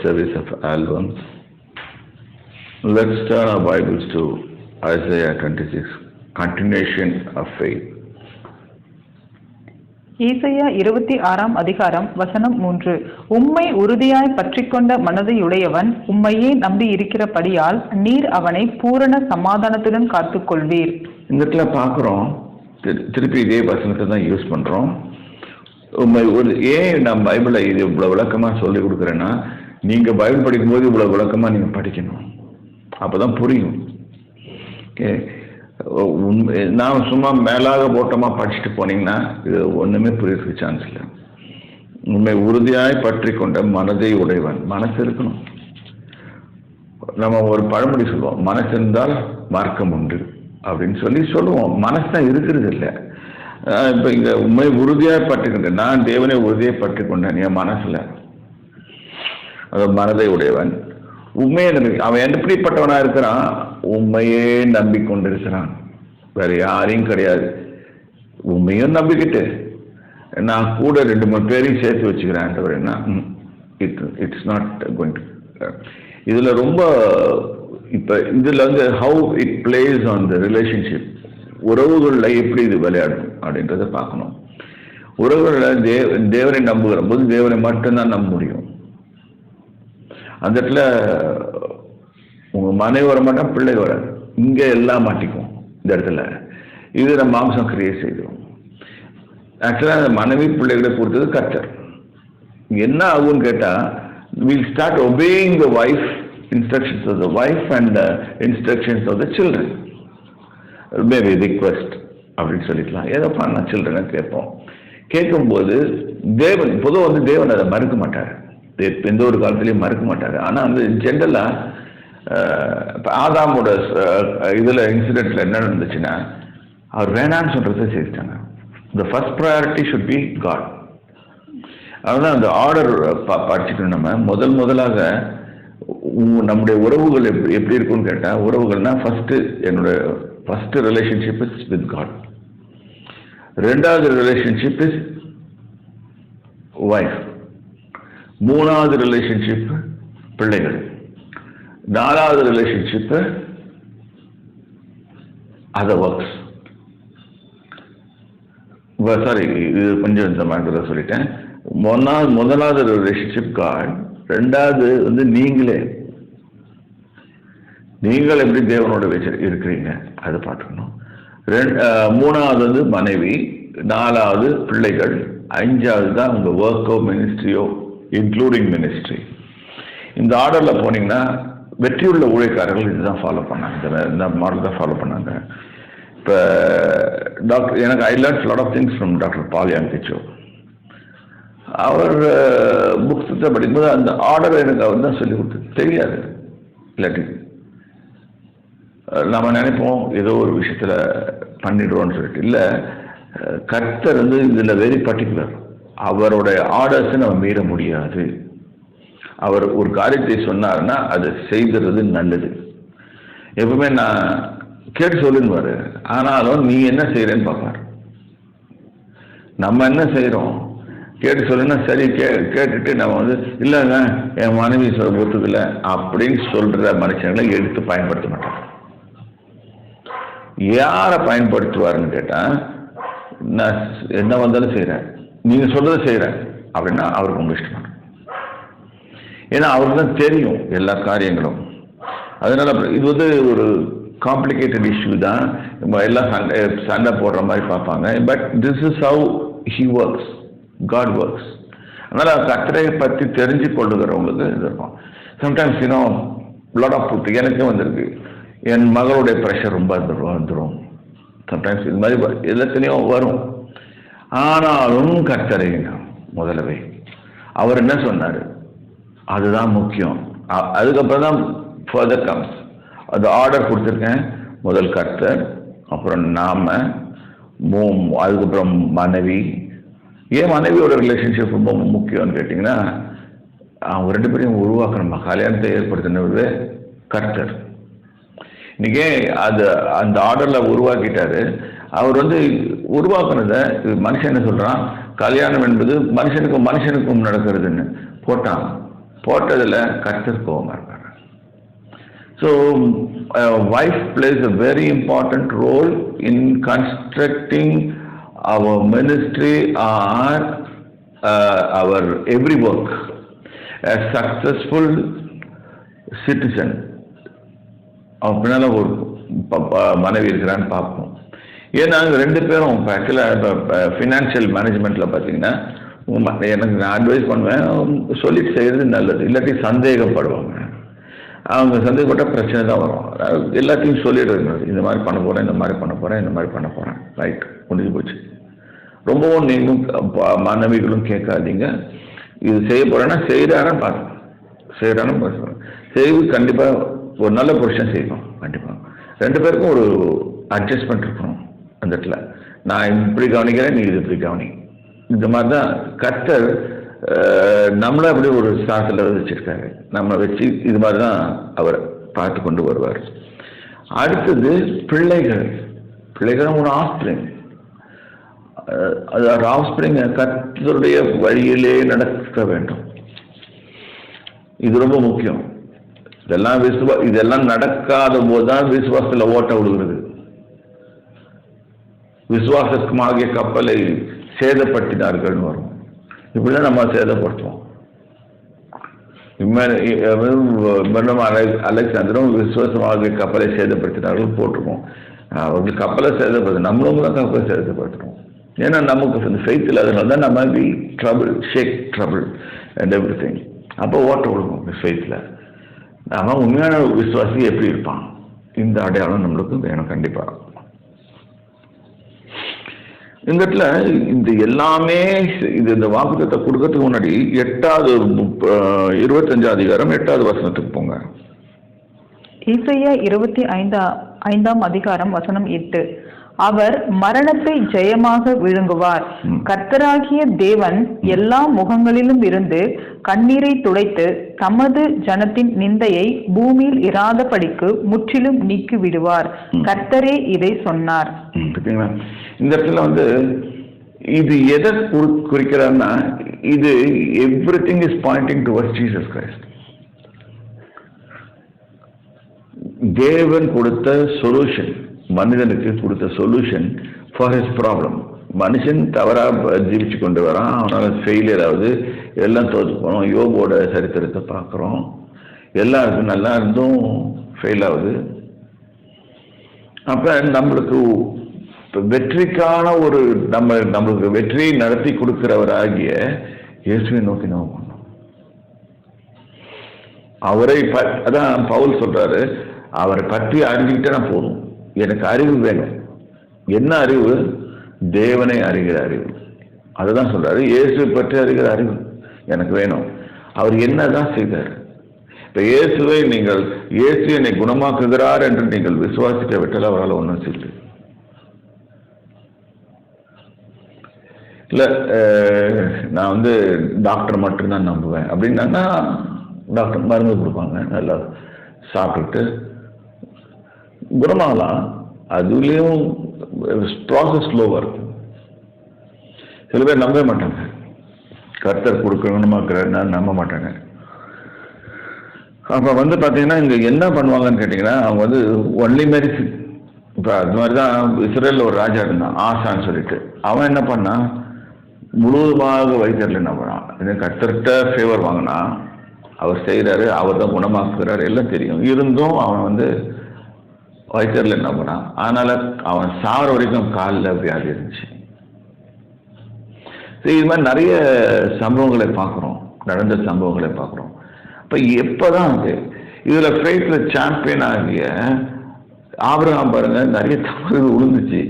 series of albums. Let's turn our Bibles to Isaiah 26, continuation of faith. ஏசாயா 26 அதிகாரம் வசனம் 3. உம்மை உறுதியாய் பற்றிக்கொண்ட மனதையுடையவன் உம்மையே நம்பி இருக்கிறபடியால் நீர் அவனை பூரண சமாதானத்துடன் காத்துக்கொள்வீர். இந்த இடத்துல பார்க்குறோம், திருப்பி இதே வசனத்தை தான் யூஸ் பண்ணுறோம். ஏன் நான் பைபிளை இது இவ்வளோ விளக்கமாக சொல்லி கொடுக்குறேன்னா, நீங்கள் பைபிள் படிக்கும்போது இவ்வளோ விளக்கமாக நீங்கள் படிக்கணும், அப்போ தான் புரியும். ஓகே, நான் சும்மா மேலாக போட்டமாக படிச்சுட்டு போனீங்கன்னா இது ஒன்றுமே புரியறதுக்கு சான்ஸ் இல்லை. உண்மை உறுதியாய் பற்றி கொண்ட மனதை உடையவன், மனசு இருக்கணும். நம்ம ஒரு பழமொழி சொல்லுவோம், மனசு இருந்தால் மார்க்கம் உண்டு அப்படின்னு சொல்லுவோம். மனசு தான் இருக்கிறது இல்லை. இப்போ இங்கே உண்மை உறுதியாக பற்றிக்கொண்டேன், நான் தேவனை உறுதியை பற்றி கொண்டேன் என் மனசில். அது மனதை உடையவன் உண்மையை அவன் எப்படிப்பட்டவனாக இருக்கிறான், உண்மையே நம்பிக்கொண்டிருக்கிறான், வேற யாரையும் கிடையாது. உண்மையும் நம்பிக்கிட்டு நான் கூட 2-3 பேரையும் சேர்த்து வச்சுக்கிறேன். It's not going to. இதில் ரொம்ப இப்போ இதில் வந்து how it plays on the relationship, உறவுகளில் எப்படி இது விளையாடும் அப்படின்றத பார்க்கணும். உறவுகளில் தேவனை நம்புகிற போது தேவனை மட்டும்தான் நம்ப முடியும். அந்த இடத்துல உங்கள் மனைவி வர மாட்டா, பிள்ளை வராது. இங்கே எல்லாம் மாட்டிக்கும் இந்த இடத்துல. இது நம்ம மாம்சம் கிரியேட் செய்கிறோம். ஆக்சுவலாக அந்த மனைவி பிள்ளைகளை கொடுத்தது கர்த்தர். என்ன ஆகும்னு கேட்டால், will start obeying the wife, instructions of the wife and the instructions of the children. Maybe request அப்படின்னு சொல்லிக்கலாம். ஏதோ பண்ண சில்ட்ரனை கேட்போம். கேட்கும்போது தேவன் பொதுவாக வந்து தேவன் அதை மறுக்க மாட்டார், எந்த ஒரு காலத்துலையும் மறுக்க மாட்டார். ஆனால் வந்து ஜென்ரலாக இப்போ ஆதாமோட இதில் இன்சிடென்ட்ல என்ன நடந்துச்சுன்னா, அவர் வேணான்னு சொல்கிறத செய்தாங்க. The first priority should be God. அதுதான் அந்த ஆர்டர் படிச்சுக்கணும். நம்ம முதலாக நம்முடைய உறவுகள் எப்படி இருக்குன்னு கேட்டால், உறவுகள்னா என்னோட first relationship is with God. 2வது ரிலேஷன்ஷிப் இஸ் வைஃப். 3வது ரிலேஷன்ஷிப் பிள்ளைகள். 4வது ரிலேஷன்ஷிப் அதர் ஒர்க்ஸ். சாரி, இது கொஞ்சம் இந்த மாதிரி சொல்லிட்டேன். முதலாவது ரிலேஷன்ஷிப் காட். 2வது வந்து நீங்கள் எப்படி தேவனோட இருக்கிறீங்க அதை பார்த்துக்கணும். 3வது வந்து மனைவி. 4வது பிள்ளைகள். 5வது தான் உங்கள் ஒர்க்கோ மினிஸ்ட்ரியோ, இன்க்ளூடிங் மினிஸ்ட்ரி. இந்த ஆர்டரில் போனீங்கன்னா வெற்றியுள்ள ஊழியக்காரர்கள் இதுதான் ஃபாலோ பண்ணாங்க, இந்த மாடல் தான் ஃபாலோ பண்ணாங்க. இப்போ எனக்கு I learned lot of things from doctor Paul யாங்கிச்சோ. அவர் புக்ஸத்தை படிக்கும்போது அந்த ஆர்டரை எனக்கு அவர் தான் சொல்லி கொடுத்தது. தெரியாது இல்லாட்டி நம்ம நினைப்போம் ஏதோ ஒரு விஷயத்தில் பண்ணிடுறோன்னு சொல்லிட்டு. இல்லை, கர்த்தர் வந்து இதில் வெரி பர்டிகுலர். அவருடைய ஆர்டர்ஸை நம்ம மீற முடியாது. அவர் ஒரு காரியத்தை சொன்னார்னா அதை செய்கிறது நல்லது. எப்பவுமே நான் கேட்டு சொல்லுன்னு, ஆனாலும் நீ என்ன செய்கிறேன்னு பார்ப்பார். நம்ம என்ன செய்கிறோம் கேட்டு சொல்லுன்னா சரி, கேட்டுட்டு நம்ம வந்து இல்லைங்க என் மனைவி ஒத்துக்கல அப்படின்னு சொல்கிற மனுஷங்களை எடுத்து பயன்படுத்த மாட்டாங்க. யாரை பயன்படுத்துவாருன்னு கேட்டால், நான் என்ன வந்தாலும் செய்கிறேன், நீங்கள் சொல்கிறத செய்கிறேன் அப்படின்னா அவருக்கு ரொம்ப இஷ்டமாக. ஏன்னா அவருக்கு தான் தெரியும் எல்லா காரியங்களும். அதனால இது வந்து ஒரு காம்ப்ளிகேட்டட் இஷ்யூ தான். எல்லாம் சண்டை போடுற மாதிரி பார்ப்பாங்க. But this is how he works, God works. அதனால் கர்த்தரை பற்றி தெரிஞ்சு கொள்ளுகிறவங்களுக்கு இது இருக்கும். சம்டைம்ஸ் லாட் ஆஃப் புட் எனக்கே வந்திருக்கு. என் மகளுடைய ப்ரெஷர் ரொம்ப வந்துடும். சம்டைம்ஸ் இது மாதிரி எல்லாத்துலேயும் வரும். ஆனாலும் கர்த்தரை முதலவே அவர் என்ன சொன்னார் அதுதான் முக்கியம். அதுக்கப்புறம் தான் ஃபர்தர் கம்ஸ். அது ஆர்டர் கொடுத்துருக்கேன். முதல் கர்த்தர், அப்புறம் நாம, அதுக்கப்புறம் மனைவி. ஏன் மனைவியோட ரிலேஷன்ஷிப் ரொம்ப முக்கியம்னு கேட்டிங்கன்னா, அவங்க 2 பேரையும் உருவாக்கணும். கல்யாணத்தை ஏற்படுத்தினது கர்த்தர். இன்னைக்கு அந்த ஆர்டரில் உருவாக்கிட்டாரு. அவர் வந்து உருவாக்குனதை மனுஷன் என்ன சொல்கிறான், கல்யாணம் என்பது மனுஷனுக்கும் நடக்கிறதுன்னு போட்டான். போட்டதில் கர்த்தர் கோபமாக இருக்கார். So, wife plays a very important role in constructing our ministry or our every work. A successful citizen அப்படின்னால ஒரு மனைவி இருக்கிறான்னு பார்ப்போம். ஏன்னா ரெண்டு பேரும் இப்போ ஆக்சுவலாக இப்போ ஃபினான்ஷியல் மேனேஜ்மெண்ட்டில் பார்த்தீங்கன்னா எனக்கு நான் அட்வைஸ் பண்ணுவேன், சொல்லிட்டு செய்கிறது நல்லது. இல்லாட்டி சந்தேகப்படுவாங்க. அவங்க சந்தேகப்பட்ட பிரச்சனை தான் வரும். எல்லாத்தையும் சொல்லிடுறது, இந்த மாதிரி பண்ண போகிறேன், இந்த மாதிரி பண்ண போகிறேன், இந்த மாதிரி பண்ண போகிறேன், ரைட், முடிஞ்சு போச்சு. ரொம்பவும் நீங்களும் மனைவிகளும் கேட்காதீங்க. இது செய்ய போகிறேன்னா செய்கிறான்னு பார்க்கணும், செய்கிறான்னு பார்க்கணும். செய்து கண்டிப்பாக ஒரு நல்ல புருஷன் செய்யணும். கண்டிப்பாக ரெண்டு பேருக்கும் ஒரு அட்ஜஸ்ட்மெண்ட் இருக்கணும். அந்த இடத்துல நான் இப்படி கவனிக்கிறேன், நீ இது இப்படி கவனி. இந்த மாதிரி தான் கர்த்தர் நம்மளை அப்படி ஒரு சாத்தில் வச்சுருக்காரு. நம்மளை வச்சு இது மாதிரி தான் அவர் பார்த்து கொண்டு வருவார். அடுத்தது பிள்ளைகள் ஒரு ஆஃப்ஸ்பிரிங். அது ஆஃப்ஸ்பிரிங் கர்த்தருடைய வழியிலே நடக்க வேண்டும். இது ரொம்ப முக்கியம். இதெல்லாம் நடக்காத போதுதான் விசுவாசத்தில் ஓட்ட விடுகிறது. விசுவாசமாகிய கப்பலை சேதப்படுத்தினார்கள் வரும். இப்படிதான் நம்ம சேதப்படுத்துவோம். அலெக்சாண்டரும் விசுவாசமாக கப்பலை சேதப்படுத்தினார்கள் போட்டிருக்கோம். அவர்கள் கப்பலை சேதப்படுத்த, நம்மளும் தான் கப்பலை சேதப்படுத்துறோம். ஏன்னா நமக்கு இந்த ஃபெய்த் இல்லாதனால தான் நம்ம we trouble, shake trouble and everything. அப்போ ஓட்ட விடுவோம் ஃபெய்த்தில். நம்ம உண்மையான விசுவாசி எப்படி இருப்பான்? இந்த அடையாளம் நம்மளுக்கு வேணும் கண்டிப்பாக. இந்த இடத்துல இந்த எல்லாமே இந்த வாக்குத்தத்தை கொடுக்கறதுக்கு முன்னாடி 8வது 25 அதிகாரம் 8வது வசனத்துக்கு போங்க. ஏசாயா 25ஆம் அதிகாரம் வசனம் 8. அவர் மரணத்தை ஜெயமாக விழுங்குவார். கர்த்தராகிய தேவன் எல்லா முகங்களிலும் இருந்து கண்ணீரை துடைத்து தமது ஜனத்தின் நிந்தையை பூமியில் இராதபடிக்கு முற்றிலும் நீக்கி விடுவார். கர்த்தரே இதை சொன்னார். இந்த இடத்துல இது எதை குறிக்கிறார்னா, இது everything is Poynting towards Jesus Christ. தேவன் கொடுத்த சொல்யூஷன், மனிதனுக்கு கொடுத்த சொல்யூஷன் ஃபார் ஹிஸ் ப்ராப்ளம். மனுஷன் தவறாக ஜீவிச்சு கொண்டு வரான், அவனால் ஃபெயிலியர் ஆகுது, எல்லாம் தோற்று போனோம். யோபோட சரித்திரத்தை பார்க்குறோம், எல்லாருக்கும் நல்லா இருந்தும் ஃபெயில் ஆகுது. அப்போ நம்மளுக்கு வெற்றிக்கான ஒரு நம்மளுக்கு வெற்றியை நடத்தி கொடுக்கிறவராகிய இயேசுவை நோக்கி நம்ம பண்ணோம். அவரை அதான் பவுல் சொல்றாரு, அவரை பற்றி அறிஞ்சுக்கிட்டே போதும், எனக்கு அறிவு வேணும். என்ன அறிவு? தேவனை அறிகிற அறிவு. அதுதான் சொல்றாரு, இயேசுவை பற்றி அறிகிற அறிவு எனக்கு வேணும். அவர் என்னதான் செய்தார்? இப்ப இயேசுவை நீங்கள் இயேசு என்னை குணமாக்குகிறார் என்று நீங்கள் விசுவாசிக்க விட்டால் அவரால் ஒன்றும் செய்யல. இல்லை நான் டாக்டர் மட்டும்தான் நம்புவேன் அப்படின்னா, டாக்டர் மருந்து கொடுப்பாங்க, நல்லா சாப்பிட்டுட்டு குணமாகலாம். அதுலேயும் ப்ராசஸ் ஸ்லோவாக இருக்கும். சில பேர் நம்பவே மாட்டாங்க, கர்த்தர் குணமாக்குறாருன்னா நம்ப மாட்டாங்க. அப்போ பார்த்தீங்கன்னா இங்கே என்ன பண்ணுவாங்கன்னு கேட்டிங்கன்னா, அவங்க ஒன்லி மெடிசின். இப்போ அது மாதிரி தான் இஸ்ரேலில் ஒரு ராஜா இருந்தான், ஆசான்னு சொல்லிட்டு. அவன் என்ன பண்ணான், முழுவதுமாக வைத்தியரில் நம்புறான். கர்த்தர்கிட்ட ஃபேவர் வாங்கினா, அவர் செய்கிறாரு, அவர் தான் குணமாக்குறாரு, எல்லாம் தெரியும். இருந்தும் அவன் வைத்தியரில் நம்புறான். அதனால அவன் சாகிற வரைக்கும் காலில் வியாதி இருந்துச்சு. இது மாதிரி நிறைய சம்பவங்களை பார்க்குறோம், நடந்த சம்பவங்களை பார்க்குறோம். இப்போ எப்போதான் இதில் ஃபெய்த்தில் சாம்பியன் ஆகிய ஆபிரகாம் பாருங்க, நிறைய தவறுகள் விழுந்துச்சு.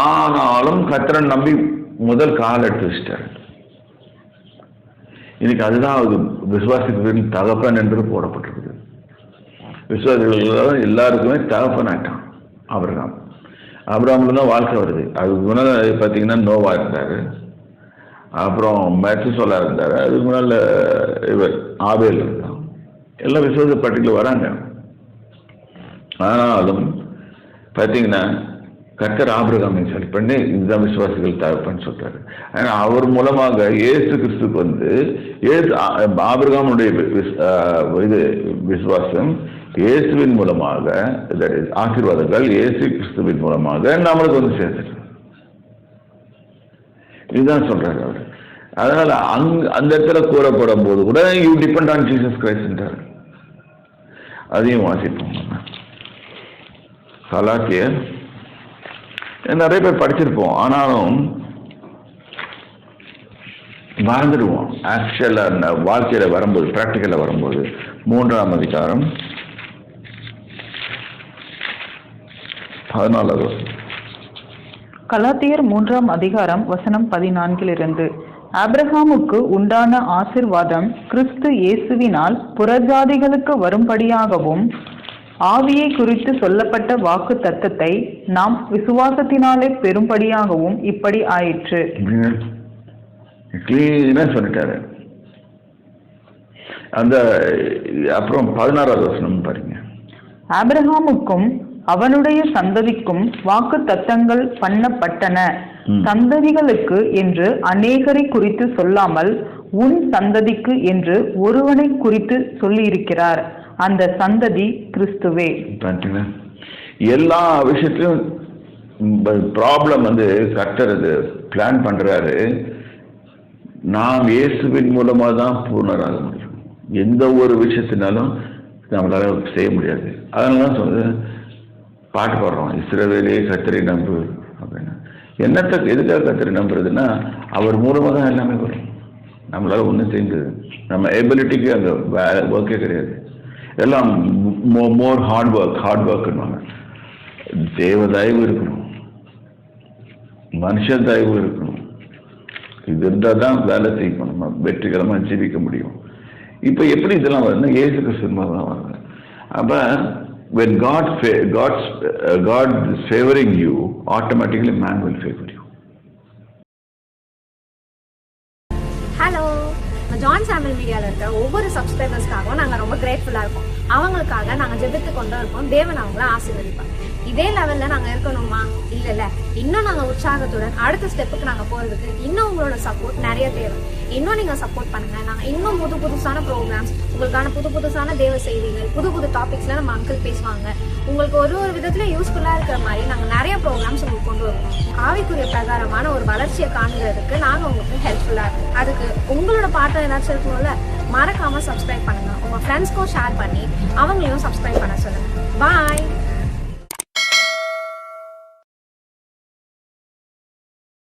ஆனாலும் கர்த்தரை நம்பி முதல் கால் எடுத்து வச்சிட்டாரு. இன்னைக்கு அதுதான் விசுவாசிகளின் தகப்பன் என்று போடப்பட்டிருக்குது. விசுவாசிகள் எல்லாருக்குமே தகப்பன் ஆயிட்டான் ஆபிரகாம். ஆபிரகாம்ல தான் வாழ்க்கை வருது. அதுக்கு முன்னால் பார்த்தீங்கன்னா நோவா இருந்தார், அப்புறம் மெத்துசோலா இருந்தார், அதுக்கு முன்னால் இவர் ஆபேல் இருந்தான். எல்லாம் விசுவாச பட்டியலில் வராங்க. ஆனாலும் பார்த்தீங்கன்னா கர்த்தர் ஆபிரகாமை செலக்ட் பண்ணி இதுதான் விசுவாசிகள் தகப்பன்னு சொல்றாரு. ஆனா அவர் மூலமாக இயேசு கிறிஸ்துக்கு வந்து ஆபிரகாமுடைய இது விசுவாசம் இயேசுவின் மூலமாக ஆசீர்வாதங்கள் இயேசு கிறிஸ்துவின் மூலமாக நம்மளுக்கு வந்து சேர்த்துட்டு இதுதான் சொல்றாரு அவர். அதனால அந்த இடத்துல கூறப்படும் போது கூட யூ டிபெண்ட் ஆன் ஜீசஸ் கிரைஸ்ட்ன்றார். அதையும் வாசிப்போம். கலாத்தியர் நிறைய பேர் படிச்சிருப்போம், ஆனாலும் மறந்துடுவோம். ஆக்சுவலா வாழ்க்கையில வரும்போது, பிராக்டிக்கல்ல வரும்போது 3ஆம் அதிகாரம் 14. கலாத்தியர் 3ஆம் அதிகாரம் வசனம் 14 ஆபிரகாமுக்கு உண்டான ஆசீர்வாதம் கிறிஸ்து இயேசுவினால் புறஜாதிகளுக்கு வரும்படியாகவும் ஆவியை குறித்து சொல்லப்பட்ட வாக்கு தத்தத்தை நாம் விசுவாசத்தினாலே பெரும்படியாகவும் இப்படி ஆயிற்று. கிளீனா சொல்லிட்டாரு. அந்த அப்புறம் 16வது வசனம் பாருங்க. ஆபிரகாமுக்கும் அவனுடைய சந்ததிக்கும் வாக்கு தத்தங்கள் பண்ணப்பட்டன. சந்ததிகளுக்கு என்று அநேகரை குறித்து சொல்லாமல் உன் சந்ததிக்கு என்று ஒருவனை குறித்து சொல்லியிருக்கிறார். அந்த சந்ததி கிறிஸ்துவே. எல்லா விஷயத்திலும் ப்ராப்ளம் வந்து கர்த்தர் பிளான் பண்றாரு. நாம் இயேசுவின் மூலமா தான் பூர்ணராக முடியும். எந்த ஒரு விஷயத்தினாலும் நம்மளால செய்ய முடியாது. அதனால தான் சொல்றது பாட்டு பாடுறோம், இஸ்ரவேலே கர்த்தரை நம்பு அப்படின்னு. எதுக்காக கர்த்தரை நம்புறதுன்னா அவர் மூலமா தான் எல்லாமே வரும். நம்மளால ஒன்றும் செய்யுது, நம்ம எபிலிட்டிக்கு அந்த ஒர்க்கே கிடையாது. எல்லாம் மோர் ஹார்ட் ஒர்க்னுவாங்க. தேவ தயவு இருக்கணும், மனுஷ தயவு இருக்கணும். இது இருந்தால் தான் வேலை செய்யணும், நம்ம வெற்றிகரமாக ஜீவிக்க முடியும். இப்போ எப்படி இதெல்லாம் வருதுன்னா இயேசு கிறிஸ்து தான் வருது. அப்போ when God is favoring you, automatically man will favor you. Hello, John Samuel மீடியாவில் இருக்க ஒவ்வொரு சப்ஸ்கிரைபர்ஸ்க்காகவும் நாங்கள் ரொம்ப கிரேட்ஃபுல்லாக இருக்கோம். அவங்களுக்காக நாங்கள் ஜெபித்து கொண்டு இருக்கோம். தேவன் அவங்கள ஆசீர்வதிப்பார். இதே லெவலில் நாங்கள் இருக்கணுமா? இல்லை, இன்னும் நாங்கள் உற்சாகத்துடன் அடுத்த ஸ்டெப்புக்கு நாங்கள் போகிறதுக்கு இன்னும் உங்களோட சப்போர்ட் நிறைய தேவை. இன்னும் நீங்கள் சப்போர்ட் பண்ணுங்கள். நாங்கள் இன்னும் புதுசான ப்ரோக்ராம்ஸ், உங்களுக்கான புதுசான தேவ செய்திகள், புது டாபிக்ஸில் நம்ம அங்கிள் பேசுவாங்க. உங்களுக்கு ஒரு விதத்தில் யூஸ்ஃபுல்லாக இருக்கிற மாதிரி நாங்கள் நிறைய ப்ரோக்ராம்ஸ் உங்களுக்கு கொண்டு வருவோம். ஆவிக்குரிய பிரகாரமான ஒரு வளர்ச்சியை காணுறதுக்கு நாங்கள் உங்களுக்கு ஹெல்ப்ஃபுல்லாக இருக்கும். அதுக்கு உங்களோட பாட்டம் ஏதாச்சும் இருக்கணும்ல, மறக்காமல் சப்ஸ்கிரைப் பண்ணுங்கள். உங்கள் ஃப்ரெண்ட்ஸ்க்கும் ஷேர் பண்ணி அவங்களையும் சப்ஸ்கிரைப் பண்ண சொல்லுங்கள். பாய்.